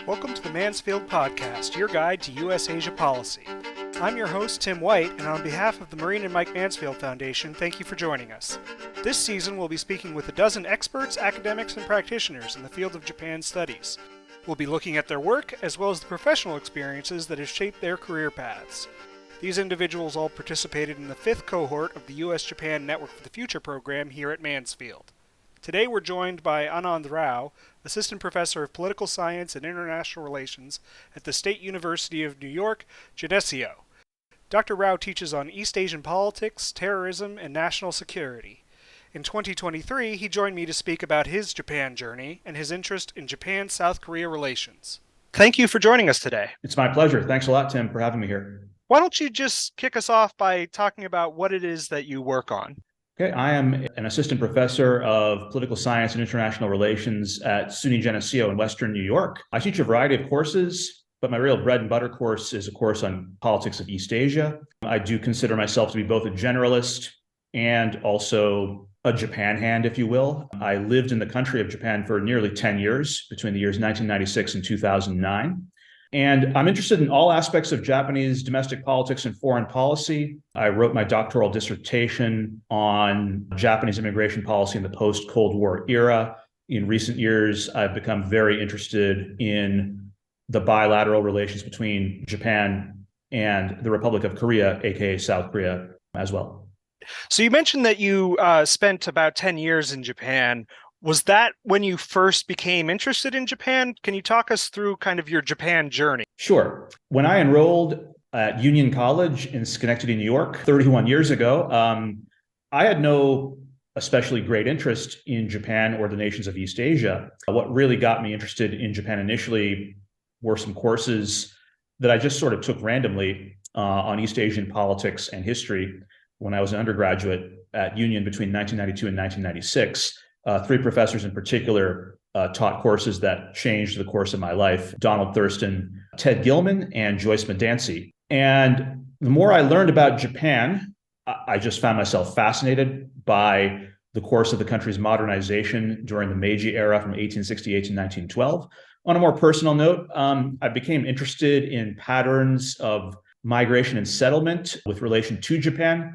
Welcome to the Mansfield Podcast, your guide to U.S.-Asia policy. I'm your host, Tim White, and on behalf of the Maureen and Mike Mansfield Foundation, thank you for joining us. This season, we'll be speaking with a dozen experts, academics, and practitioners in the field of Japan studies. We'll be looking at their work, as well as the professional experiences that have shaped their career paths. These individuals all participated in the 5th cohort of the U.S.-Japan Network for the Future program here at Mansfield. Today we're joined by Anand Rao, Assistant Professor of Political Science and International Relations at the State University of New York, Geneseo. Dr. Rao teaches on East Asian politics, terrorism, and national security. In 2023, he joined me to speak about his Japan journey and his interest in Japan-South Korea relations. Thank you for joining us today. It's my pleasure. Thanks a lot, Tim, for having me here. Why don't you just kick us off by talking about what it is that you work on? Okay, I am an assistant professor of political science and international relations at SUNY Geneseo in Western New York. I teach a variety of courses, but my real bread and butter course is a course on politics of East Asia. I do consider myself to be both a generalist and also a Japan hand, if you will. I lived in the country of Japan for nearly 10 years, between the years 1996 and 2009. And I'm interested in all aspects of Japanese domestic politics and foreign policy. I wrote my doctoral dissertation on Japanese immigration policy in the post-Cold War era. In recent years, I've become very interested in the bilateral relations between Japan and the Republic of Korea, aka South Korea, as well. So you mentioned that you spent about 10 years in Japan. Was that when you first became interested in Japan? Can you talk us through kind of your Japan journey? Sure. When I enrolled at Union College in Schenectady, New York, 31 years ago, I had no especially great interest in Japan or the nations of East Asia. What really got me interested in Japan initially were some courses that I just sort of took randomly on East Asian politics and history when I was an undergraduate at Union between 1992 and 1996. 3 professors in particular taught courses that changed the course of my life: Donald Thurston, Ted Gilman, and Joyce Medancy. And the more I learned about Japan, I just found myself fascinated by the course of the country's modernization during the Meiji era from 1868 to 1912. On a more personal note, I became interested in patterns of migration and settlement with relation to Japan.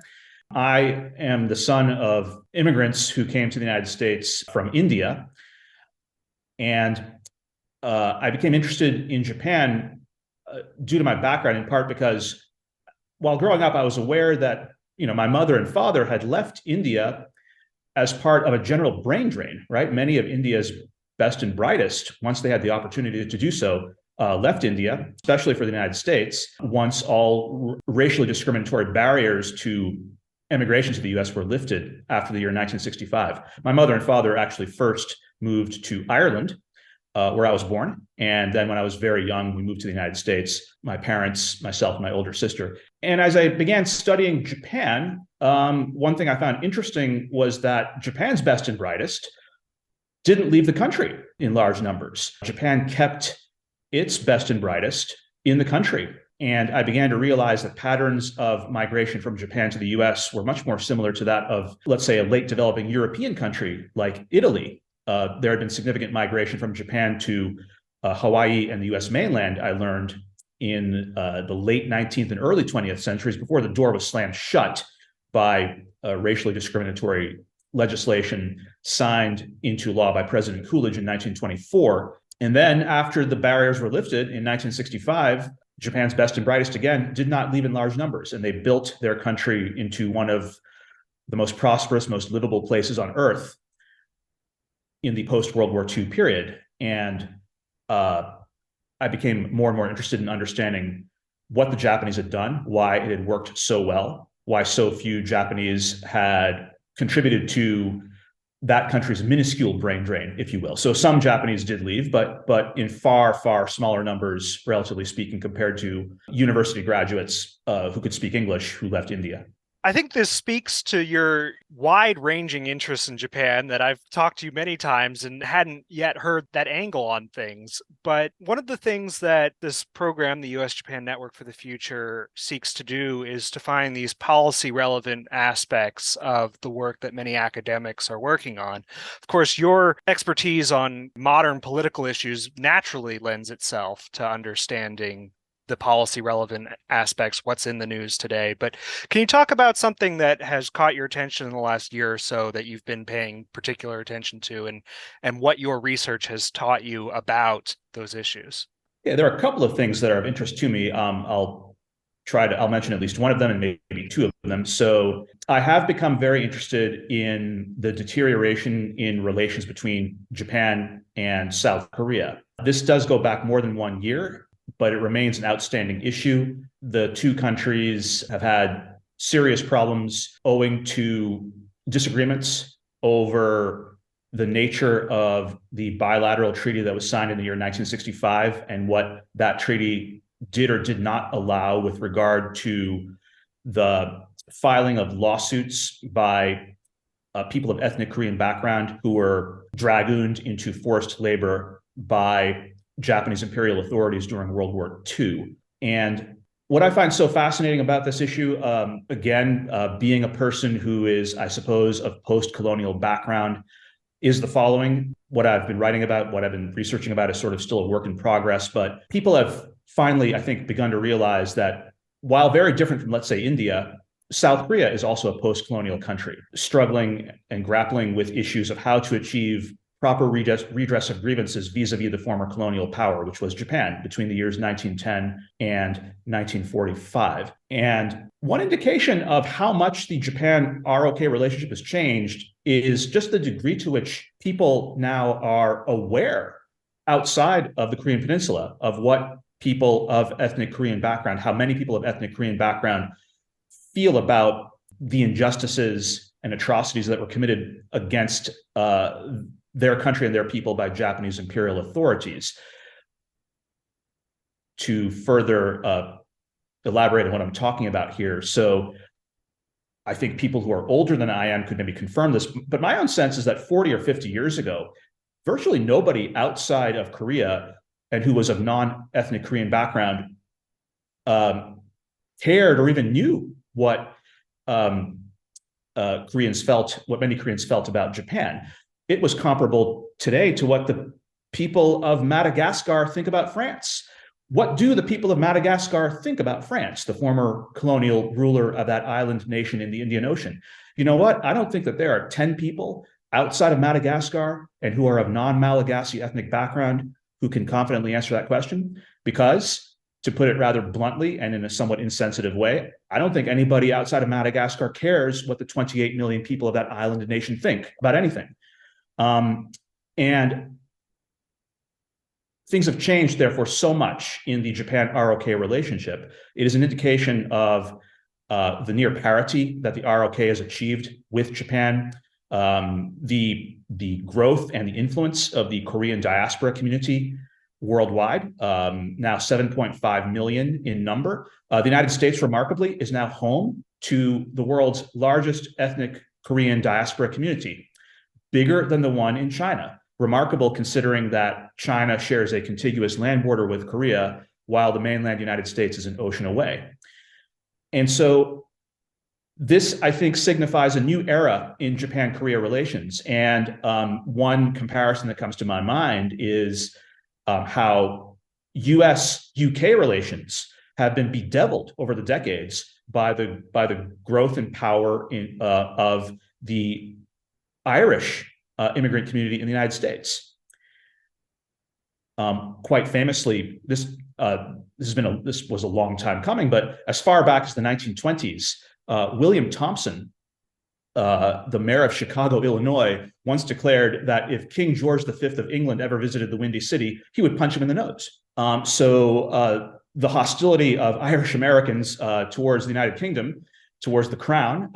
I am the son of immigrants who came to the United States from India, and I became interested in Japan due to my background, in part because while growing up, I was aware that my mother and father had left India as part of a general brain drain, right? Many of India's best and brightest, once they had the opportunity to do so, left India, especially for the United States, once all racially discriminatory barriers to immigration to the U.S. were lifted after the year 1965. My mother and father actually first moved to Ireland, where I was born. And then when I was very young, we moved to the United States, my parents, myself, and my older sister. And as I began studying Japan, one thing I found interesting was that Japan's best and brightest didn't leave the country in large numbers. Japan kept its best and brightest in the country. And I began to realize that patterns of migration from Japan to the US were much more similar to that of, let's say, a late developing European country like Italy. There had been significant migration from Japan to Hawaii and the US mainland, I learned, in the late 19th and early 20th centuries, before the door was slammed shut by racially discriminatory legislation signed into law by President Coolidge in 1924. And then after the barriers were lifted in 1965, Japan's best and brightest, again, did not leave in large numbers, and they built their country into one of the most prosperous, most livable places on earth in the post-World War II period. And I became more and more interested in understanding what the Japanese had done, why it had worked so well, why so few Japanese had contributed to that country's minuscule brain drain, if you will. So some Japanese did leave, but in far, far smaller numbers, relatively speaking, compared to university graduates who could speak English who left India. I think this speaks to your wide-ranging interest in Japan that I've talked to you many times and hadn't yet heard that angle on things. But one of the things that this program, the US-Japan Network for the Future, seeks to do is to find these policy-relevant aspects of the work that many academics are working on. Of course, your expertise on modern political issues naturally lends itself to understanding the policy relevant aspects, what's in the news today. But can you talk about something that has caught your attention in the last year or so that you've been paying particular attention to, and what your research has taught you about those issues? Yeah, there are a couple of things that are of interest to me. I'll mention at least one of them and maybe two of them. So I have become very interested in the deterioration in relations between Japan and South Korea. This does go back more than 1 year, but it remains an outstanding issue. The two countries have had serious problems owing to disagreements over the nature of the bilateral treaty that was signed in the year 1965 and what that treaty did or did not allow with regard to the filing of lawsuits by people of ethnic Korean background who were dragooned into forced labor by Japanese imperial authorities during World War II. And what I find so fascinating about this issue, being a person who is, I suppose, of post-colonial background, is the following. What I've been writing about, what I've been researching about is sort of still a work in progress, but people have finally, I think, begun to realize that while very different from, let's say, India, South Korea is also a post-colonial country, struggling and grappling with issues of how to achieve proper redress of grievances vis-a-vis the former colonial power, which was Japan, between the years 1910 and 1945. And one indication of how much the Japan-ROK relationship has changed is just the degree to which people now are aware outside of the Korean Peninsula of what people of ethnic Korean background, how many people of ethnic Korean background feel about the injustices and atrocities that were committed against their country and their people by Japanese imperial authorities. To further elaborate on what I'm talking about here, so I think people who are older than I am could maybe confirm this, but my own sense is that 40 or 50 years ago, virtually nobody outside of Korea and who was of non-ethnic Korean background cared or even knew what Koreans felt, what many Koreans felt about Japan. It was comparable today to what the people of Madagascar think about France. What do the people of Madagascar think about France, the former colonial ruler of that island nation in the Indian Ocean? You know what? I don't think that there are 10 people outside of Madagascar and who are of non-Malagasy ethnic background who can confidently answer that question, because, to put it rather bluntly and in a somewhat insensitive way, I don't think anybody outside of Madagascar cares what the 28 million people of that island nation think about anything. And things have changed, therefore, so much in the Japan-ROK relationship. It is an indication of the near parity that the ROK has achieved with Japan, the growth and the influence of the Korean diaspora community worldwide, now 7.5 million in number. The United States, remarkably, is now home to the world's largest ethnic Korean diaspora community, bigger than the one in China. Remarkable considering that China shares a contiguous land border with Korea, while the mainland United States is an ocean away. And so this, I think, signifies a new era in Japan-Korea relations. And one comparison that comes to my mind is how US-UK relations have been bedeviled over the decades by the growth and power of the Irish immigrant community in the United States. Quite famously, this was a long time coming, but as far back as the 1920s, William Thompson, the mayor of Chicago, Illinois, once declared that if King George V of England ever visited the Windy City, he would punch him in the nose. So the hostility of Irish Americans towards the United Kingdom, towards the crown,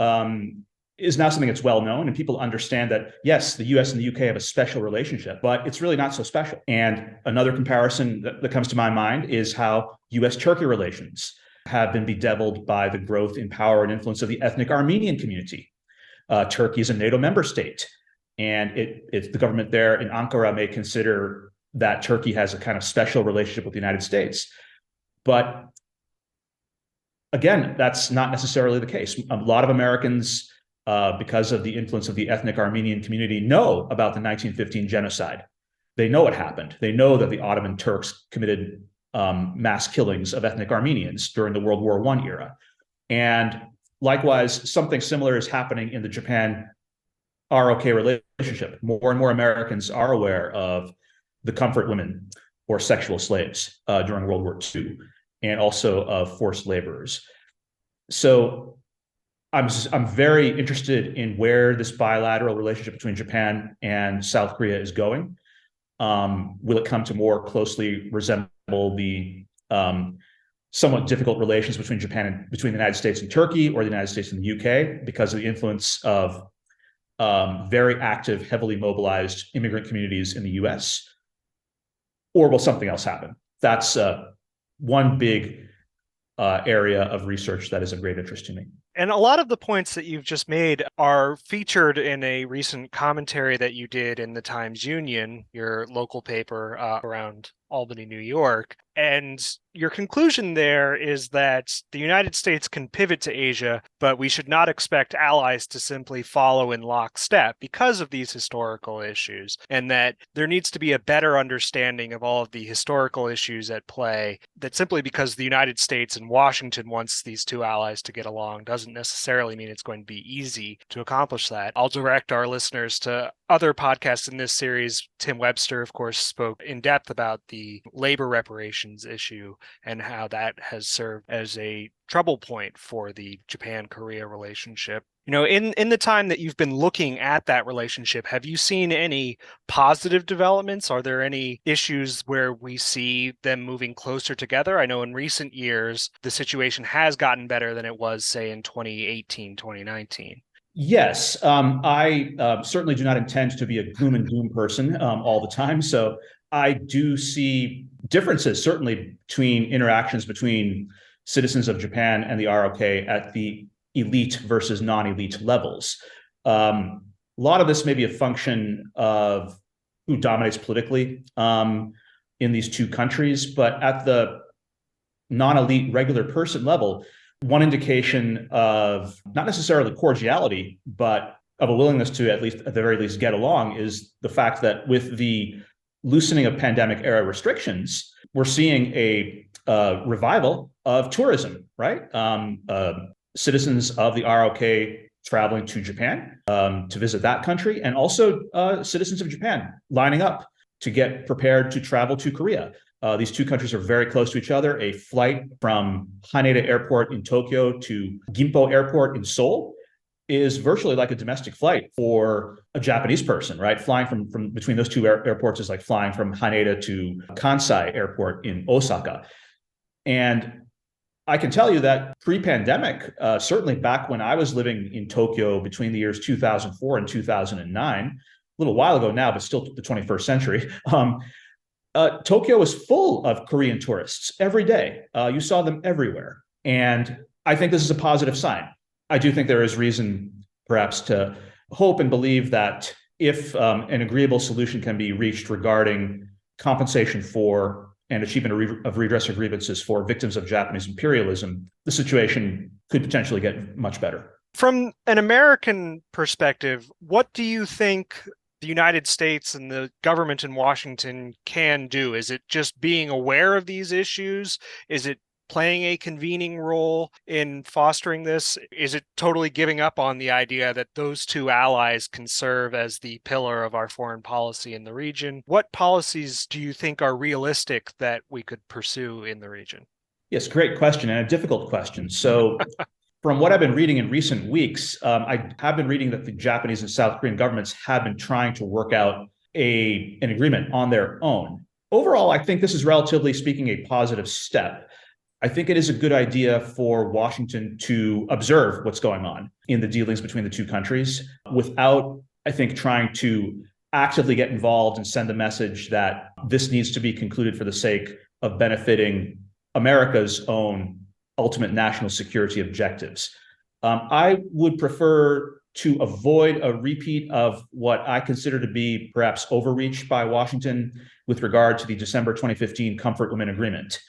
is now something that's well known, and people understand that, yes, the US and the UK have a special relationship, but it's really not so special. And another comparison that comes to my mind is how US-Turkey relations have been bedeviled by the growth in power and influence of the ethnic Armenian community. Turkey is a NATO member state, and it's the government there in Ankara may consider that Turkey has a kind of special relationship with the United States. But again, that's not necessarily the case. A lot of Americans, because of the influence of the ethnic Armenian community, know about the 1915 genocide. They know what happened. They know that the Ottoman Turks committed mass killings of ethnic Armenians during the World War I era. And likewise, something similar is happening in the Japan-ROK relationship. More and more Americans are aware of the comfort women or sexual slaves during World War II, and also of forced laborers. So I'm very interested in where this bilateral relationship between Japan and South Korea is going. Will it come to more closely resemble the somewhat difficult relations between between the United States and Turkey, or the United States and the UK, because of the influence of very active, heavily mobilized immigrant communities in the US? Or will something else happen? That's one big area of research that is of great interest to me. And a lot of the points that you've just made are featured in a recent commentary that you did in the Times-Union, your local paper around Albany, New York. And your conclusion there is that the United States can pivot to Asia, but we should not expect allies to simply follow in lockstep because of these historical issues, and that there needs to be a better understanding of all of the historical issues at play, that simply because the United States and Washington wants these two allies to get along doesn't necessarily mean it's going to be easy to accomplish that. I'll direct our listeners to other podcasts in this series. Tim Webster, of course, spoke in depth about the labor reparations issue and how that has served as a trouble point for the Japan-Korea relationship. You know, in the time that you've been looking at that relationship, have you seen any positive developments? Are there any issues where we see them moving closer together? I know in recent years, the situation has gotten better than it was, say, in 2018, 2019. Yes, I certainly do not intend to be a gloom and doom person all the time. So I do see differences, certainly, between interactions between citizens of Japan and the ROK at the elite versus non-elite levels. A lot of this may be a function of who dominates politically in these two countries, but at the non-elite regular person level, one indication of not necessarily cordiality, but of a willingness to at the very least get along is the fact that with the loosening of pandemic era restrictions, we're seeing a revival of tourism, right? Citizens of the ROK traveling to Japan to visit that country, and also citizens of Japan lining up to get prepared to travel to Korea. These two countries are very close to each other. A flight from Haneda Airport in Tokyo to Gimpo Airport in Seoul is virtually like a domestic flight for a Japanese person, right? Flying from between those two airports is like flying from Haneda to Kansai Airport in Osaka. And I can tell you that pre-pandemic, certainly back when I was living in Tokyo between the years 2004 and 2009, a little while ago now, but still the 21st century, Tokyo was full of Korean tourists every day. You saw them everywhere. And I think this is a positive sign. I do think there is reason perhaps to hope and believe that if an agreeable solution can be reached regarding compensation for and achievement of redress of grievances for victims of Japanese imperialism, the situation could potentially get much better. From an American perspective, what do you think the United States and the government in Washington can do? Is it just being aware of these issues? Is it playing a convening role in fostering this? Is it totally giving up on the idea that those two allies can serve as the pillar of our foreign policy in the region? What policies do you think are realistic that we could pursue in the region? Yes, great question, and a difficult question. So from what I've been reading in recent weeks, I have been reading that the Japanese and South Korean governments have been trying to work out an agreement on their own. Overall, I think this is, relatively speaking, a positive step. I think it is a good idea for Washington to observe what's going on in the dealings between the two countries without, I think, trying to actively get involved and send a message that this needs to be concluded for the sake of benefiting America's own ultimate national security objectives. I would prefer to avoid a repeat of what I consider to be perhaps overreach by Washington with regard to the December 2015 Comfort Women Agreement.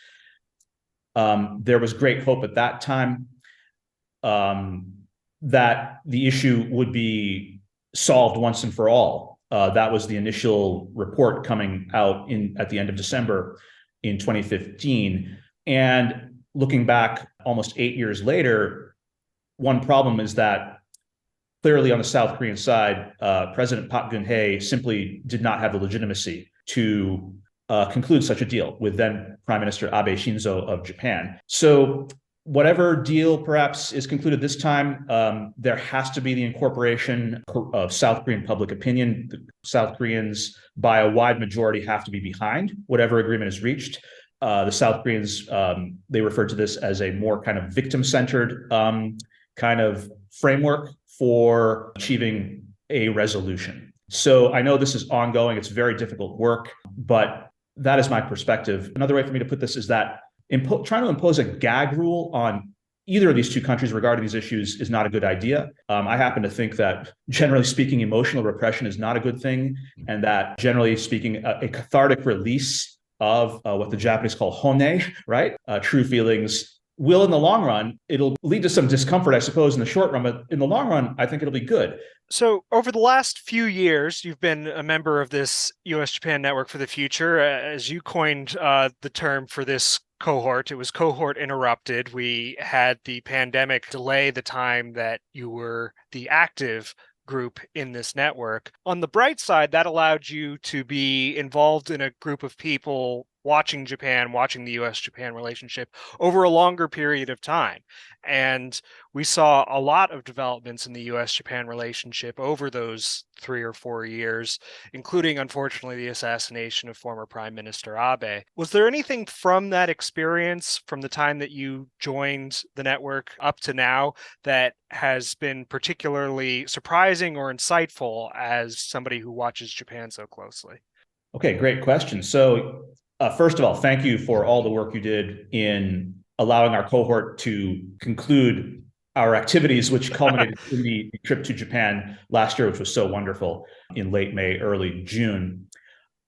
There was great hope at that time that the issue would be solved once and for all. That was the initial report coming out at the end of December in 2015. And looking back almost 8 years later, one problem is that clearly on the South Korean side, President Park Geun-hye simply did not have the legitimacy to conclude such a deal with then Prime Minister Abe Shinzo of Japan. So whatever deal perhaps is concluded this time, there has to be the incorporation of South Korean public opinion. The South Koreans, by a wide majority, have to be behind whatever agreement is reached. The South Koreans, they refer to this as a more kind of victim-centered kind of framework for achieving a resolution. So I know this is ongoing. It's very difficult work, but that is my perspective. Another way for me to put this is that trying to impose a gag rule on either of these two countries regarding these issues is not a good idea. I happen to think that, generally speaking, emotional repression is not a good thing, and that, generally speaking, a cathartic release of what the Japanese call hone, right? True feelings will, in the long run, it'll lead to some discomfort, I suppose, in the short run, but in the long run, I think it'll be good. So over the last few years, you've been a member of this U.S.-Japan Network for the Future. As you coined the term for this cohort, it was cohort interrupted. We had the pandemic delay the time that you were the active group in this network. On the bright side, that allowed you to be involved in a group of people watching Japan, watching the U.S.-Japan relationship over a longer period of time. And we saw a lot of developments in the U.S.-Japan relationship over those 3 or 4 years, including, unfortunately, the assassination of former Prime Minister Abe. Was there anything from that experience, from the time that you joined the network up to now, that has been particularly surprising or insightful as somebody who watches Japan so closely? Okay, great question. So first of all, thank you for all the work you did in allowing our cohort to conclude our activities, which culminated in the trip to Japan last year, which was so wonderful in late May, early June.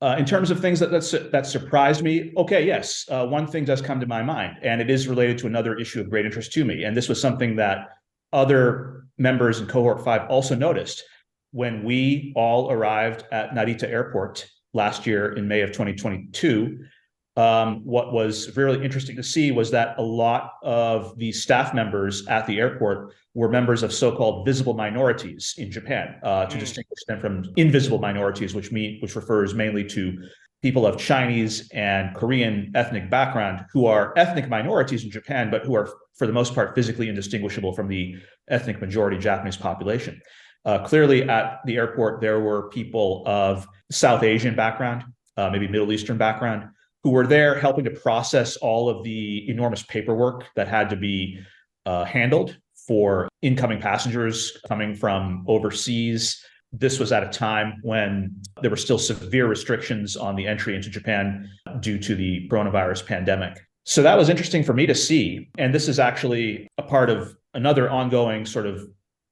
In terms of things that surprised me, okay, yes, one thing does come to my mind, and it is related to another issue of great interest to me. And this was something that other members in Cohort 5 also noticed. When we all arrived at Narita Airport last year in May of 2022, what was really interesting to see was that a lot of the staff members at the airport were members of so-called visible minorities in Japan, to distinguish them from invisible minorities, which refers mainly to people of Chinese and Korean ethnic background who are ethnic minorities in Japan, but who are, for the most part, physically indistinguishable from the ethnic majority Japanese population. Clearly, at the airport, there were people of South Asian background, maybe Middle Eastern background, who were there helping to process all of the enormous paperwork that had to be handled for incoming passengers coming from overseas. This was at a time when there were still severe restrictions on the entry into Japan due to the coronavirus pandemic. So that was interesting for me to see. And this is actually a part of another ongoing sort of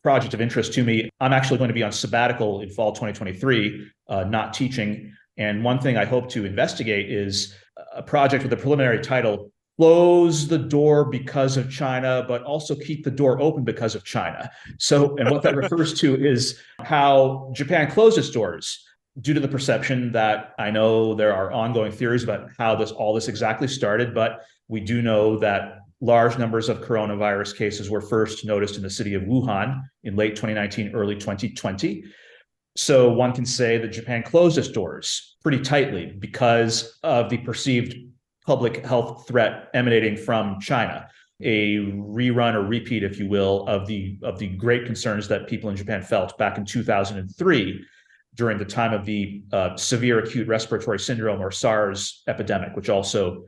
project of interest to me. I'm actually going to be on sabbatical in fall 2023, not teaching. And one thing I hope to investigate is a project with a preliminary title, Close the Door Because of China, but also Keep the Door Open Because of China. So, and what that refers to is how Japan closed its doors due to the perception that, I know there are ongoing theories about how all this exactly started, but we do know that large numbers of coronavirus cases were first noticed in the city of Wuhan in late 2019, early 2020. So one can say that Japan closed its doors pretty tightly because of the perceived public health threat emanating from China, a rerun or repeat, if you will, of the great concerns that people in Japan felt back in 2003 during the time of the severe acute respiratory syndrome, or SARS epidemic, which also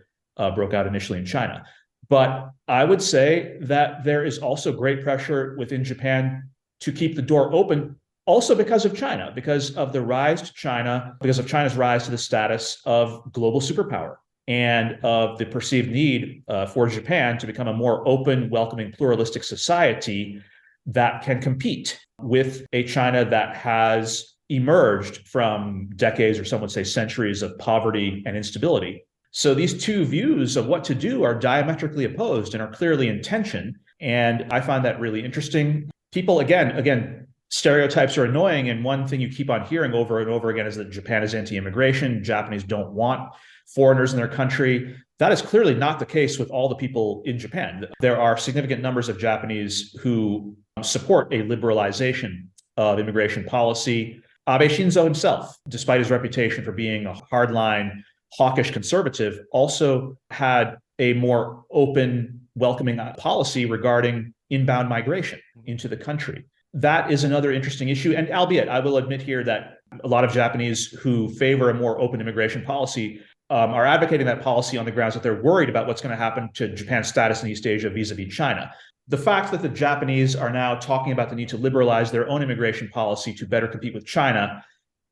broke out initially in China. But I would say that there is also great pressure within Japan to keep the door open, also because of China, because of the rise to China, because of China's rise to the status of global superpower. and of the perceived need for Japan to become a more open, welcoming, pluralistic society that can compete with a China that has emerged from decades, or some would say centuries, of poverty and instability. So these two views of what to do are diametrically opposed and are clearly in tension. And I find that really interesting. People, again, stereotypes are annoying. And one thing you keep on hearing over and over again is that Japan is anti-immigration. Japanese don't want foreigners in their country. That is clearly not the case with all the people in Japan. There are significant numbers of Japanese who support a liberalization of immigration policy. Abe Shinzo himself, despite his reputation for being a hardline, hawkish conservative, also had a more open, welcoming policy regarding inbound migration into the country. That is another interesting issue. And albeit, I will admit here that a lot of Japanese who favor a more open immigration policy are advocating that policy on the grounds that they're worried about what's going to happen to Japan's status in East Asia vis-a-vis China. The fact that the Japanese are now talking about the need to liberalize their own immigration policy to better compete with China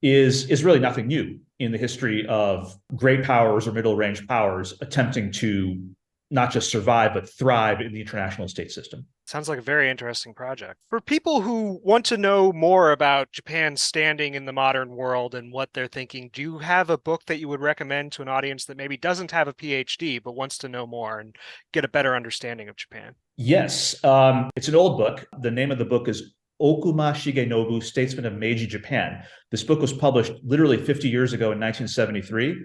is really nothing new in the history of great powers or middle-range powers attempting to not just survive, but thrive in the international state system. Sounds like a very interesting project. For people who want to know more about Japan's standing in the modern world and what they're thinking, do you have a book that you would recommend to an audience that maybe doesn't have a PhD, but wants to know more and get a better understanding of Japan? Yes. It's an old book. The name of the book is Okuma Shigenobu, Statesman of Meiji Japan. This book was published literally 50 years ago in 1973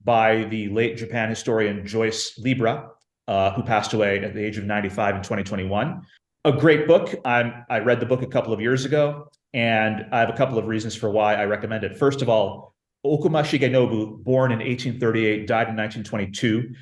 by the late Japan historian Joyce Libra, who passed away at the age of 95 in 2021. A great book. I read the book a couple of years ago, and I have a couple of reasons for why I recommend it. First of all, Okuma Shigenobu, born in 1838, died in 1922,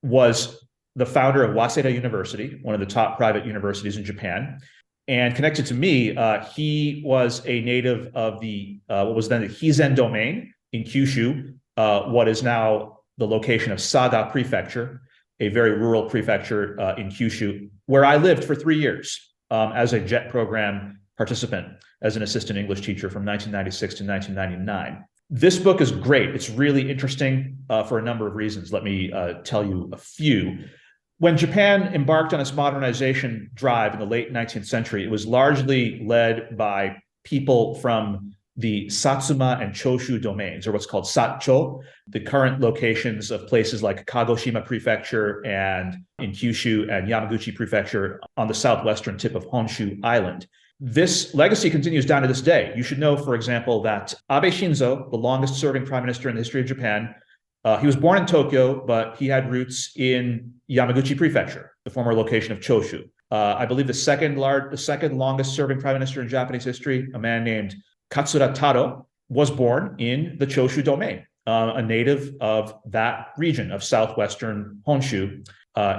was the founder of Waseda University, one of the top private universities in Japan. And connected to me, he was a native of the what was then the Hizen domain in Kyushu, what is now the location of Saga Prefecture, a very rural prefecture in Kyushu, where I lived for 3 years as a JET program participant, as an assistant English teacher from 1996 to 1999. This book is great. It's really interesting for a number of reasons. Let me tell you a few. When Japan embarked on its modernization drive in the late 19th century, it was largely led by people from the Satsuma and Choshu domains, or what's called Satcho, the current locations of places like Kagoshima Prefecture and in Kyushu and Yamaguchi Prefecture on the southwestern tip of Honshu Island. This legacy continues down to this day. You should know, for example, that Abe Shinzo, the longest serving prime minister in the history of Japan, he was born in Tokyo, but he had roots in Yamaguchi Prefecture, the former location of Choshu. I believe the second longest serving prime minister in Japanese history, a man named Katsura Taro, was born in the Choshu domain, a native of that region of southwestern Honshu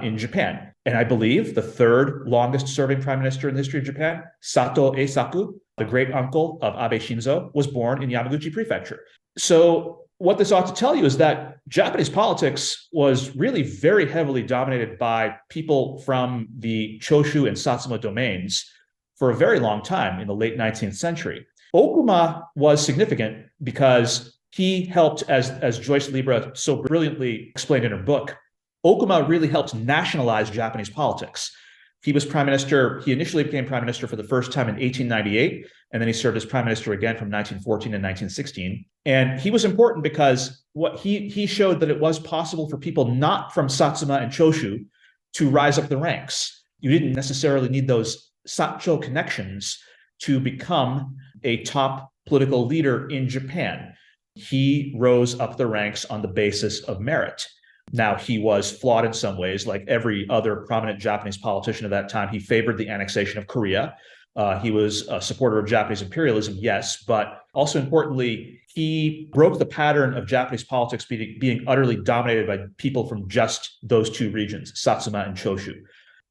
in Japan. And I believe the third longest serving prime minister in the history of Japan, Sato Eisaku, the great uncle of Abe Shinzo, was born in Yamaguchi Prefecture. So what this ought to tell you is that Japanese politics was really very heavily dominated by people from the Choshu and Satsuma domains for a very long time in the late 19th century. Okuma was significant because he helped, as Joyce Libra so brilliantly explained in her book, Okuma really helped nationalize Japanese politics. He was prime minister. He initially became prime minister for the first time in 1898, and then he served as prime minister again from 1914 to 1916. And he was important because what he showed that it was possible for people not from Satsuma and Choshu to rise up the ranks. You didn't necessarily need those Satcho connections to become a top political leader in Japan. He rose up the ranks on the basis of merit. Now, he was flawed in some ways, like every other prominent Japanese politician of that time. He favored the annexation of Korea. He was a supporter of Japanese imperialism, yes, but also importantly, he broke the pattern of Japanese politics being utterly dominated by people from just those two regions, Satsuma and Choshu.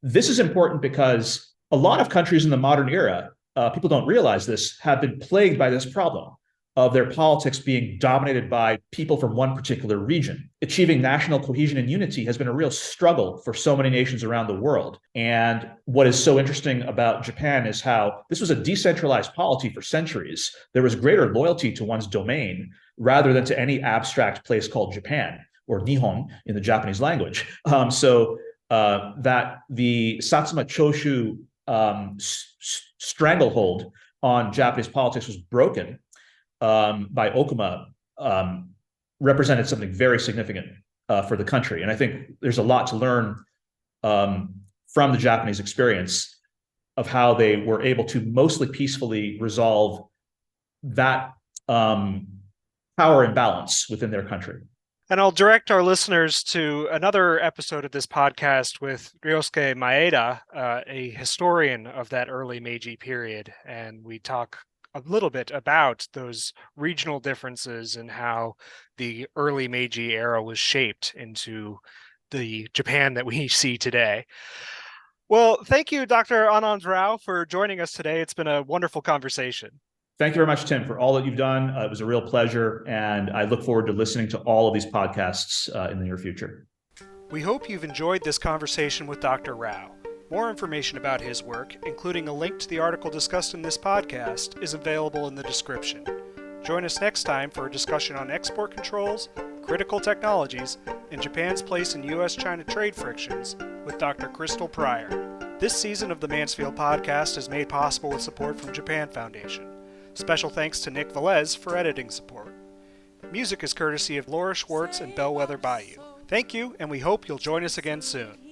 This is important because a lot of countries in the modern era, people don't realize this, have been plagued by this problem of their politics being dominated by people from one particular region. Achieving national cohesion and unity has been a real struggle for so many nations around the world. And what is so interesting about Japan is how this was a decentralized polity for centuries. There was greater loyalty to one's domain rather than to any abstract place called Japan. or Nihon in the Japanese language. That the Satsuma Choshu stranglehold on Japanese politics was broken by Okuma represented something very significant for the country. And I think there's a lot to learn from the Japanese experience of how they were able to mostly peacefully resolve that power imbalance within their country. And I'll direct our listeners to another episode of this podcast with Ryosuke Maeda, a historian of that early Meiji period. And we talk a little bit about those regional differences and how the early Meiji era was shaped into the Japan that we see today. Well, thank you, Dr. Anand Rao, for joining us today. It's been a wonderful conversation. Thank you very much, Tim, for all that you've done. It was a real pleasure, and I look forward to listening to all of these podcasts in the near future. We hope you've enjoyed this conversation with Dr. Rao. More information about his work, including a link to the article discussed in this podcast, is available in the description. Join us next time for a discussion on export controls, critical technologies, and Japan's place in U.S.-China trade frictions with Dr. Crystal Pryor. This season of the Mansfield podcast is made possible with support from Japan Foundation. Special thanks to Nick Velez for editing support. Music is courtesy of Laura Schwartz and Bellwether Bayou. Thank you, and we hope you'll join us again soon.